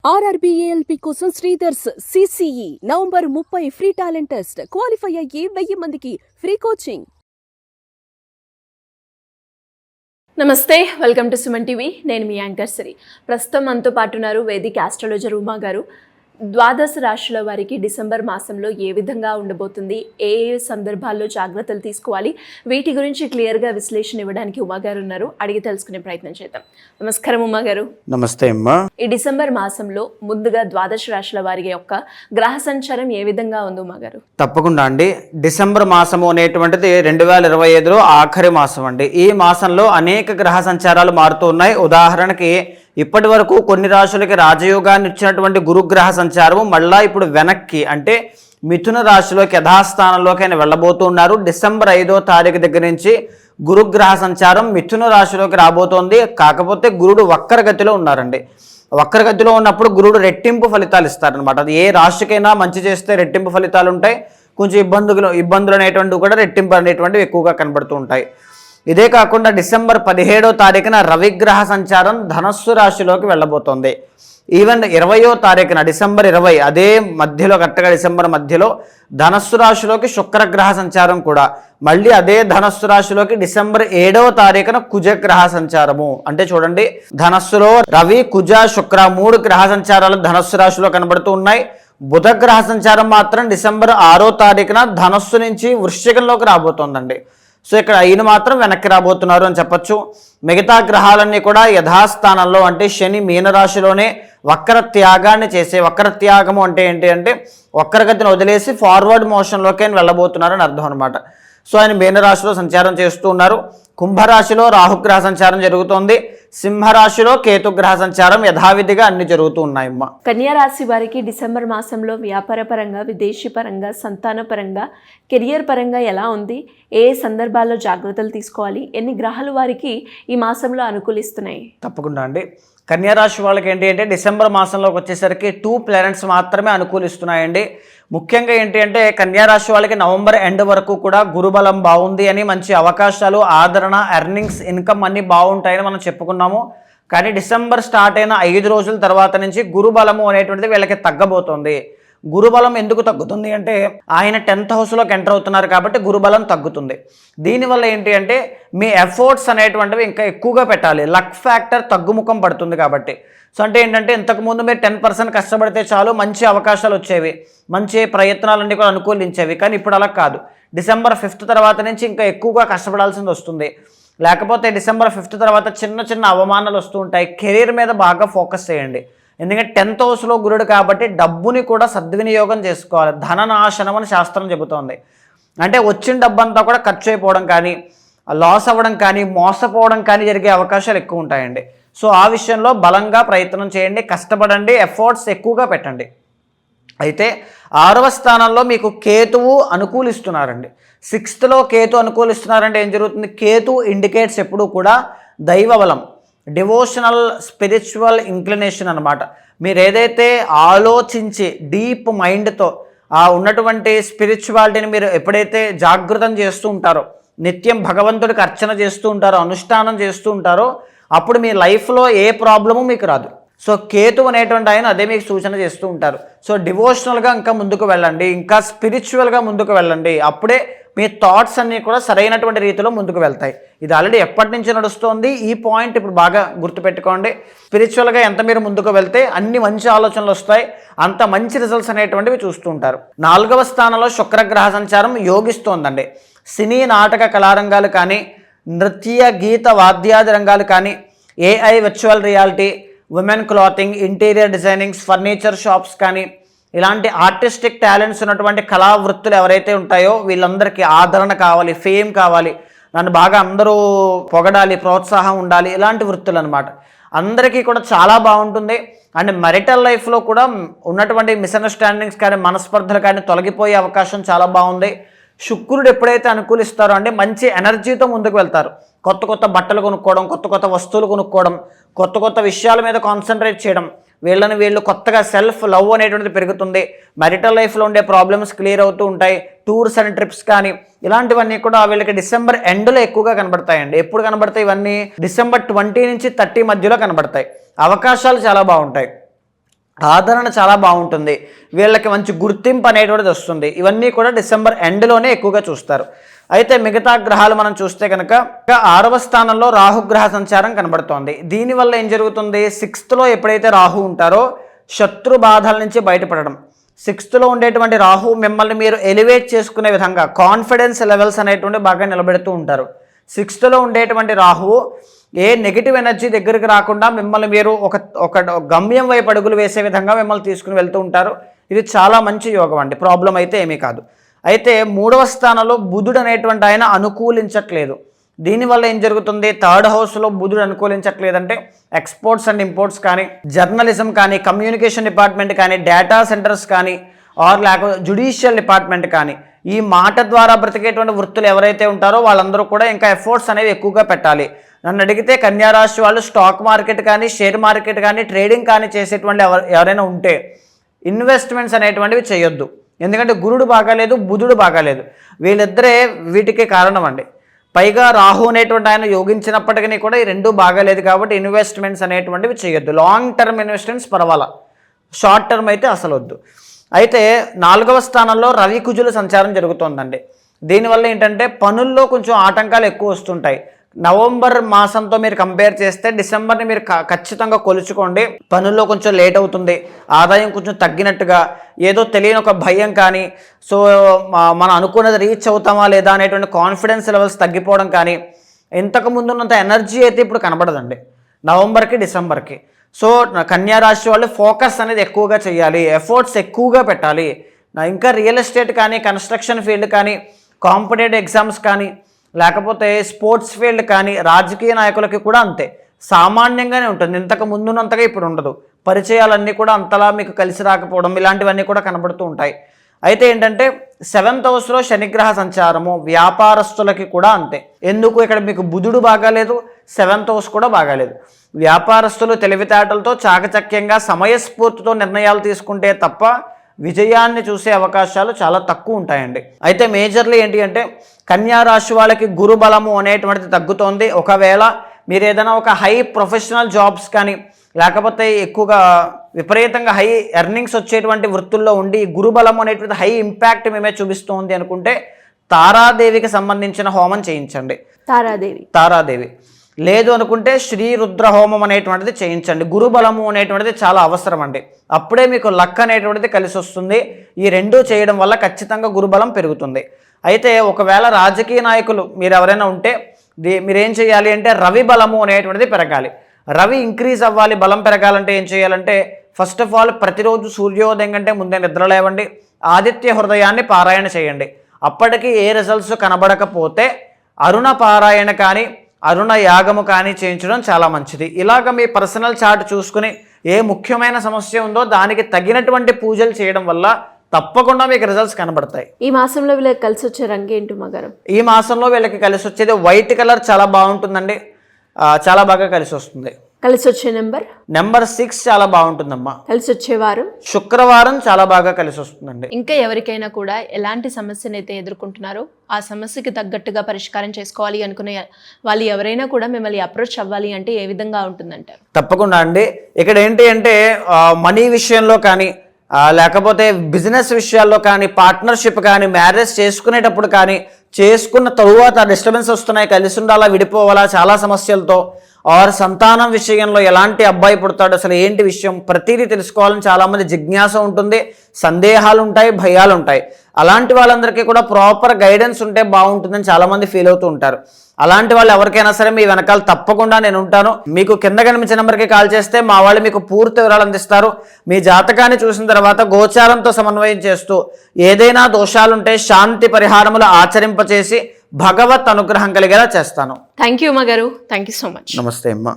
ఆర్ఆర్బీఏఎల్పీ కోసం Sridhar's CCE November 30 free talent test. Qualify అయ్యి 1000 మందికి ఫ్రీ కోచింగ్. నమస్తే, వెల్కమ్ టు సుమన్ టీవీ. నేను మీ యాంకర్ సిరి. ప్రస్తుతం మనతో పాటు ఉన్నారు వేదిక ఆస్ట్రాలజర్ ఉమా గారు. ద్వాదశ రాశుల వారికి డిసెంబర్ మాసంలో ఏ విధంగా ఉండబోతుంది, ఏ సందర్భాల్లో జాగ్రత్తలు తీసుకోవాలి, వీటి గురించి క్లియర్గా విశ్లేషణ ఇవ్వడానికి ఉమా గారు ఉన్నారు. అడిగి తెలుసుకునే ప్రయత్నం చేద్దాం. నమస్కారం ఉమా గారు. నమస్తే అమ్మా. ఈ డిసెంబర్ మాసంలో ముందుగా ద్వాదశ రాశుల వారి యొక్క గ్రహ సంచారం ఏ విధంగా ఉంది ఉమా గారు? తప్పకుండా అండి. డిసెంబర్ మాసము అనేటువంటిది 2025లో ఆఖరి మాసం అండి. ఈ మాసంలో అనేక గ్రహ సంచారాలు మారుతూ ఉన్నాయి. ఉదాహరణకి ఇప్పటి వరకు కొన్ని రాశులకి రాజయోగాన్ని ఇచ్చినటువంటి గురుగ్రహ సంచారము మళ్ళా ఇప్పుడు వెనక్కి అంటే మిథున రాశిలోకి యథాస్థానంలోకి ఆయన వెళ్ళబోతున్నారు. డిసెంబర్ 5వ తారీఖు దగ్గర నుంచి గురుగ్రహ సంచారం మిథున రాశిలోకి రాబోతోంది. కాకపోతే గురుడు వక్రగతిలో ఉన్నారండి. వక్రగతిలో ఉన్నప్పుడు గురుడు రెట్టింపు ఫలితాలు ఇస్తారనమాట. అది ఏ రాశికైనా మంచి చేస్తే రెట్టింపు ఫలితాలు ఉంటాయి, కొంచెం ఇబ్బందులు అనేటువంటివి కూడా రెట్టింపు అనేటువంటివి ఎక్కువగా కనబడుతూ ఉంటాయి. ఇదే కాకుండా డిసెంబర్ 17వ తారీఖున రవిగ్రహ సంచారం ధనస్సు రాశిలోకి వెళ్ళబోతోంది. ఈవెన్ 20వ తారీఖున డిసెంబర్ 20 అదే మధ్యలో కరెక్ట్గా డిసెంబర్ మధ్యలో ధనస్సు రాశిలోకి శుక్రగ్రహ సంచారం కూడా మళ్ళీ అదే ధనస్సు రాశిలోకి డిసెంబర్ 7వ తారీఖున కుజగ్రహ సంచారము. అంటే చూడండి, ధనస్సులో రవి, కుజ, శుక్ర 3 గ్రహ సంచారాలు ధనస్సు రాశిలో కనబడుతూ ఉన్నాయి. బుధగ్రహ సంచారం మాత్రం డిసెంబర్ 6వ తారీఖున ధనస్సు నుంచి వృశ్చికంలోకి రాబోతోందండి. సో ఇక్కడ ఈయన మాత్రం వెనక్కి రాబోతున్నారు అని చెప్పచ్చు. మిగతా గ్రహాలన్నీ కూడా యథాస్థానంలో అంటే శని మీనరాశిలోనే వక్ర త్యాగాన్ని చేసే, వక్ర త్యాగము అంటే ఏంటి అంటే వక్రగతిని వదిలేసి ఫార్వర్డ్ మోషన్లోకి ఆయన వెళ్ళబోతున్నారు అని అర్థం అనమాట. సో ఆయన మీనరాశిలో సంచారం చేస్తూ ఉన్నారు. కుంభరాశిలో రాహుగ్రహ సంచారం జరుగుతోంది. సింహరాశిలో కేతుగ్రహ సంచారం యథావిధిగా అన్ని జరుగుతూ ఉన్నాయమ్మా. కన్యా రాశి వారికి డిసెంబర్ మాసంలో వ్యాపార పరంగా, విదేశీ పరంగా, సంతాన పరంగా, కెరియర్ పరంగా ఎలా ఉంది, ఏ సందర్భాల్లో జాగ్రత్తలు తీసుకోవాలి, ఎన్ని గ్రహాలు వారికి ఈ మాసంలో అనుకూలిస్తున్నాయి? తప్పకుండా అండి. కన్యారాశి వాళ్ళకి ఏంటి అంటే డిసెంబర్ మాసంలోకి వచ్చేసరికి 2 ప్లానెట్స్ మాత్రమే అనుకూలిస్తున్నాయండి. ముఖ్యంగా ఏంటి అంటే కన్యారాశి వాళ్ళకి నవంబర్ ఎండ్ వరకు కూడా గురుబలం బాగుంది అని, మంచి అవకాశాలు, ఆదరణ, ఎర్నింగ్స్, ఇన్కమ్ అన్నీ బాగుంటాయని మనం చెప్పుకున్నాము. కానీ డిసెంబర్ స్టార్ట్ అయిన 5 రోజుల తర్వాత నుంచి గురుబలము అనేటువంటిది వీళ్ళకి తగ్గబోతోంది. గురుబలం ఎందుకు తగ్గుతుంది అంటే ఆయన 10th హౌస్లోకి ఎంటర్ అవుతున్నారు కాబట్టి గురుబలం తగ్గుతుంది. దీనివల్ల ఏంటి అంటే మీ ఎఫర్ట్స్ అనేటువంటివి ఇంకా ఎక్కువగా పెట్టాలి. లక్ ఫ్యాక్టర్ తగ్గుముఖం పడుతుంది కాబట్టి. సో అంటే ఏంటంటే ఇంతకుముందు మీరు 10% కష్టపడితే చాలు మంచి అవకాశాలు వచ్చేవి, మంచి ప్రయత్నాలన్నీ కూడా అనుకూలించేవి. కానీ ఇప్పుడు అలా కాదు. డిసెంబర్ 5th తర్వాత నుంచి ఇంకా ఎక్కువగా కష్టపడాల్సింది వస్తుంది. లేకపోతే డిసెంబర్ 5th తర్వాత చిన్న చిన్న అవమానాలు వస్తూ ఉంటాయి. కెరీర్ మీద బాగా ఫోకస్ చేయండి. ఎందుకంటే 10th హౌస్లో గురుడు కాబట్టి డబ్బుని కూడా సద్వినియోగం చేసుకోవాలి. ధననాశనం అని శాస్త్రం చెబుతోంది. అంటే వచ్చిన డబ్బంతా కూడా ఖర్చు అయిపోవడం కానీ, లాస్ అవ్వడం కానీ, మోసపోవడం కానీ జరిగే అవకాశాలు ఎక్కువ ఉంటాయండి. సో ఆ విషయంలో బలంగా ప్రయత్నం చేయండి, కష్టపడండి, ఎఫర్ట్స్ ఎక్కువగా పెట్టండి. అయితే 6వ స్థానంలో మీకు కేతువు అనుకూలిస్తున్నారండి. 6th కేతు అనుకూలిస్తున్నారంటే ఏం జరుగుతుంది? కేతు ఇండికేట్స్ ఎప్పుడూ కూడా దైవబలం, డివోషనల్, స్పిరిచువల్ ఇంక్లినేషన్ అనమాట. మీరు ఏదైతే ఆలోచించి డీప్ మైండ్తో ఆ ఉన్నటువంటి స్పిరిచువాలిటీని మీరు ఎప్పుడైతే జాగృతం చేస్తూ ఉంటారో, నిత్యం భగవంతుడికి అర్చన చేస్తూ ఉంటారో, అనుష్ఠానం చేస్తూ ఉంటారో, అప్పుడు మీ లైఫ్లో ఏ ప్రాబ్లము మీకు రాదు. సో కేతు అనేటువంటి ఆయన అదే మీకు సూచన చేస్తూ ఉంటారు. సో డివోషనల్గా ఇంకా ముందుకు వెళ్ళండి, ఇంకా స్పిరిచువల్గా ముందుకు వెళ్ళండి. అప్పుడే మీ థాట్స్ అన్నీ కూడా సరైనటువంటి రీతిలో ముందుకు వెళ్తాయి. ఇది ఆల్రెడీ ఎప్పటి నుంచి నడుస్తోంది. ఈ పాయింట్ ఇప్పుడు బాగా గుర్తుపెట్టుకోండి. స్పిరిచువల్గా ఎంత మీరు ముందుకు వెళ్తే అన్ని మంచి ఆలోచనలు వస్తాయి, అంత మంచి రిజల్ట్స్ అనేటువంటివి చూస్తూ ఉంటారు. 4వ స్థానంలో శుక్రగ్రహ సంచారం యోగిస్తోందండి. సినీ, నాటక, కళారంగాలు కానీ, నృత్య, గీత, వాద్యాది రంగాలు కానీ, AI, virtual reality, women clothing, interior designings, furniture shops కానీ, ఇలాంటి ఆర్టిస్టిక్ టాలెంట్స్ ఉన్నటువంటి కళా వృత్తులు ఎవరైతే ఉంటాయో వీళ్ళందరికీ ఆదరణ కావాలి, ఫేమ్ కావాలి, నన్ను బాగా అందరూ పొగడాలి, ప్రోత్సాహం ఉండాలి, ఇలాంటి వృత్తులు అనమాట. అందరికీ కూడా చాలా బాగుంటుంది. అండ్ marital లైఫ్లో కూడా ఉన్నటువంటి మిస్అండర్స్టాండింగ్స్ కానీ, మనస్పర్ధలు కానీ తొలగిపోయే అవకాశం చాలా బాగుంది. శుక్రుడు ఎప్పుడైతే అనుకూలిస్తారో అంటే మంచి ఎనర్జీతో ముందుకు వెళ్తారు. కొత్త కొత్త బట్టలు కొనుక్కోవడం, కొత్త కొత్త వస్తువులు కొనుక్కోవడం, కొత్త కొత్త విషయాల మీద కాన్సన్ట్రేట్ చేయడం, వీళ్ళు కొత్తగా సెల్ఫ్ లవ్ అనేటువంటిది పెరుగుతుంది. marital లైఫ్లో ఉండే ప్రాబ్లమ్స్ క్లియర్ అవుతూ ఉంటాయి. టూర్స్ అండ్ ట్రిప్స్ కానీ ఇలాంటివన్నీ కూడా వీళ్ళకి డిసెంబర్ ఎండ్లో ఎక్కువగా కనబడతాయండి. ఎప్పుడు కనబడతాయి ఇవన్నీ? డిసెంబర్ 20 నుంచి 30 మధ్యలో కనబడతాయి. అవకాశాలు చాలా బాగుంటాయి. ఆదరణ చాలా బాగుంటుంది, వీళ్ళకి మంచి గుర్తింపు అనేటువంటిది వస్తుంది. ఇవన్నీ కూడా డిసెంబర్ ఎండ్లోనే ఎక్కువగా చూస్తారు. అయితే మిగతా గ్రహాలు మనం చూస్తే కనుక 6వ స్థానంలో రాహుగ్రహ సంచారం కనబడుతోంది. దీనివల్ల ఏం జరుగుతుంది, 6th ఎప్పుడైతే రాహు ఉంటారో శత్రు బాధల నుంచి బయటపడడం. 6th ఉండేటువంటి రాహు మిమ్మల్ని మీరు ఎలివేట్ చేసుకునే విధంగా కాన్ఫిడెన్స్ లెవెల్స్ అనేటువంటి బాగా నిలబెడుతూ ఉంటారు. 6th ఉండేటువంటి రాహువు ఏ నెగిటివ్ ఎనర్జీ దగ్గరికి రాకుండా మిమ్మల్ని మీరు ఒక గమ్యం వైపు అడుగులు వేసే విధంగా మిమ్మల్ని తీసుకుని వెళ్తూ ఉంటారు. ఇది చాలా మంచి యోగం అండి, ప్రాబ్లం అయితే ఏమీ కాదు. అయితే 3వ స్థానంలో బుధుడు అనేటువంటి ఆయన అనుకూలించట్లేదు. దీనివల్ల ఏం జరుగుతుంది, 3rd హౌస్లో బుధుడు అనుకూలించట్లేదంటే ఎక్స్పోర్ట్స్ అండ్ ఇంపోర్ట్స్ కానీ, జర్నలిజం కానీ, కమ్యూనికేషన్ డిపార్ట్మెంట్ కానీ, డేటా సెంటర్స్ కానీ, లేకపోతే జ్యుడిషియల్ డిపార్ట్మెంట్ కానీ, ఈ మాట ద్వారా బ్రతికేటువంటి వృత్తులు ఎవరైతే ఉంటారో వాళ్ళందరూ కూడా ఇంకా ఎఫర్ట్స్ అనేవి ఎక్కువగా పెట్టాలి. నన్ను అడిగితే కన్యారాశి వాళ్ళు స్టాక్ మార్కెట్ కానీ, షేర్ మార్కెట్ కానీ, ట్రేడింగ్ కానీ చేసేటువంటి ఎవరైనా ఉంటే ఇన్వెస్ట్మెంట్స్ అనేటువంటివి చేయొద్దు. ఎందుకంటే గురుడు బాగాలేదు, బుధుడు బాగాలేదు, వీళ్ళిద్దరే వీటికి కారణం అండి. పైగా రాహు అనేటువంటి ఆయన యోగించినప్పటికీ కూడా ఈ రెండూ బాగాలేదు కాబట్టి ఇన్వెస్ట్మెంట్స్ అనేటువంటివి చేయొద్దు. లాంగ్ టర్మ్ ఇన్వెస్ట్మెంట్స్ పర్వాలా, షార్ట్ టర్మ్ అయితే అసలు వద్దు. అయితే 4వ స్థానంలో రవి కుజుల సంచారం జరుగుతోందండి. దీనివల్ల ఏంటంటే పనుల్లో కొంచెం ఆటంకాలు ఎక్కువ వస్తుంటాయి. నవంబర్ మాసంతో మీరు కంపేర్ చేస్తే డిసెంబర్ని మీరు ఖచ్చితంగా కొలుచుకోండి. పనుల్లో కొంచెం లేట్ అవుతుంది, ఆదాయం కొంచెం తగ్గినట్టుగా, ఏదో తెలియని ఒక భయం కానీ, సో మనం అనుకున్నది రీచ్ అవుతామా లేదా అనేటువంటి కాన్ఫిడెన్స్ లెవెల్స్ తగ్గిపోవడం కానీ, ఇంతకు ముందు ఉన్నంత ఎనర్జీ అయితే ఇప్పుడు కనబడదండి నవంబర్కి డిసెంబర్కి. సో కన్యారాశి వాళ్ళు ఫోకస్ అనేది ఎక్కువగా చేయాలి, ఎఫర్ట్స్ ఎక్కువగా పెట్టాలి. ఇంకా రియల్ ఎస్టేట్ కానీ, కన్స్ట్రక్షన్ ఫీల్డ్ కానీ, కాంపిటేటివ్ ఎగ్జామ్స్ కానీ, లేకపోతే స్పోర్ట్స్ ఫీల్డ్ కానీ, రాజకీయ నాయకులకి కూడా అంతే, సామాన్యంగానే ఉంటుంది, ఇంతకు ముందున్నంతగా ఇప్పుడు ఉండదు. పరిచయాలన్నీ కూడా అంతలా మీకు కలిసి రాకపోవడం ఇలాంటివన్నీ కూడా కనబడుతూ ఉంటాయి. అయితే ఏంటంటే 7th హౌస్లో శనిగ్రహ సంచారము వ్యాపారస్తులకి కూడా అంతే. ఎందుకు, ఇక్కడ మీకు బుధుడు బాగాలేదు, 7th హౌస్ కూడా బాగాలేదు. వ్యాపారస్తులు తెలివితేటలతో చాకచక్యంగా సమయస్ఫూర్తితో నిర్ణయాలు తీసుకుంటే తప్ప విజయాన్ని చూసే అవకాశాలు చాలా తక్కువ ఉంటాయండి. అయితే మేజర్లీ ఏంటి అంటే కన్యారాశి వాళ్ళకి గురుబలము అనేటువంటిది తగ్గుతోంది. ఒకవేళ మీరు ఏదైనా ఒక హై ప్రొఫెషనల్ జాబ్స్ కానీ, లేకపోతే ఎక్కువగా విపరీతంగా హై ఎర్నింగ్స్ వచ్చేటువంటి వృత్తుల్లో ఉండి గురుబలము అనేటువంటి హై ఇంపాక్ట్ మేమే చూపిస్తోంది అనుకుంటే తారాదేవికి సంబంధించిన హోమం చేయించండి. తారాదేవి లేదు అనుకుంటే శ్రీ రుద్ర హోమం అనేటువంటిది చేయించండి. గురుబలము అనేటువంటిది చాలా అవసరం అండి, అప్పుడే మీకు లక్ అనేటువంటిది కలిసి వస్తుంది. ఈ రెండూ చేయడం వల్ల ఖచ్చితంగా గురుబలం పెరుగుతుంది. అయితే ఒకవేళ రాజకీయ నాయకులు మీరు ఎవరైనా ఉంటే మీరేం చేయాలి అంటే రవి బలము అనేటువంటిది పెరగాలి. రవి ఇంక్రీజ్ అవ్వాలి, బలం పెరగాలంటే ఏం చేయాలంటే ఫస్ట్ ఆఫ్ ఆల్ ప్రతిరోజు సూర్యోదయం కంటే ముందే నిద్ర లేవండి, ఆదిత్య హృదయాన్ని పారాయణ చేయండి. అప్పటికి ఏ రిజల్ట్స్ కనబడకపోతే అరుణ పారాయణ కానీ, అరుణ యాగము కానీ చేయించడం చాలా మంచిది. ఇలాగ మీ పర్సనల్ చార్ట్ చూసుకుని ఏ ముఖ్యమైన సమస్య ఉందో దానికి తగినటువంటి పూజలు చేయడం వల్ల తప్పకుండా మీకు రిజల్ట్స్ కనబడతాయి. ఈ మాసంలో వీళ్ళకి కలిసి వచ్చే రంగు ఏంటి మగారు? ఈ మాసంలో వీళ్ళకి కలిసి వచ్చేది వైట్ కలర్, చాలా బాగుంటుందండి, చాలా బాగా కలిసి వస్తుంది. కలిసి వచ్చే నెంబర్ 6 చాలా బాగుంటుందమ్మా. కలిసి వచ్చేవారు శుక్రవారం చాలా బాగా కలిసి వస్తుందండి. ఇంకా ఎవరికైనా కూడా ఎలాంటి సమస్యను అయితే ఎదుర్కొంటున్నారో ఆ సమస్యకి తగ్గట్టుగా పరిష్కారం చేసుకోవాలి అనుకునే వాళ్ళు ఎవరైనా కూడా మిమ్మల్ని అప్రోచ్ అవ్వాలి అంటే ఏ విధంగా ఉంటుందంటారు? తప్పకుండా అండి. ఇక్కడ ఏంటి అంటే మనీ విషయంలో కానీ, లేకపోతే బిజినెస్ విషయాల్లో కానీ, పార్ట్నర్షిప్ కానీ, మ్యారేజ్ చేసుకునేటప్పుడు కానీ, చేసుకున్న తరువాత డిస్టర్బెన్స్ వస్తున్నాయి, కలిసి ఉండాలా విడిపోవాలా చాలా సమస్యలతో, ఆర్ సంతానం విషయంలో ఎలాంటి అబ్బాయి పుడతాడు, అసలు ఏంటి విషయం, ప్రతిదీ తెలుసుకోవాలని చాలామంది జిజ్ఞాస ఉంటుంది, సందేహాలు ఉంటాయి, భయాలు ఉంటాయి. అలాంటి వాళ్ళందరికీ కూడా ప్రాపర్ గైడెన్స్ ఉంటే బాగుంటుందని చాలామంది ఫీల్ అవుతూ ఉంటారు. అలాంటి వాళ్ళు ఎవరికైనా సరే మీ వెనకాల తప్పకుండా నేను ఉంటాను. మీకు కింద కనిపించే నెంబర్కి కాల్ చేస్తే మా వాళ్ళు మీకు పూర్తి వివరాలు అందిస్తారు. మీ జాతకాన్ని చూసిన తర్వాత గోచారంతో సమన్వయం చేస్తూ ఏదైనా దోషాలుంటే శాంతి పరిహారములు ఆచరింపచేసి భగవత్ అనుగ్రహం కలిగేలా చేస్తాను. థ్యాంక్ యూ అమ్మగారు, థ్యాంక్ యూ సో మచ్. నమస్తే అమ్మా.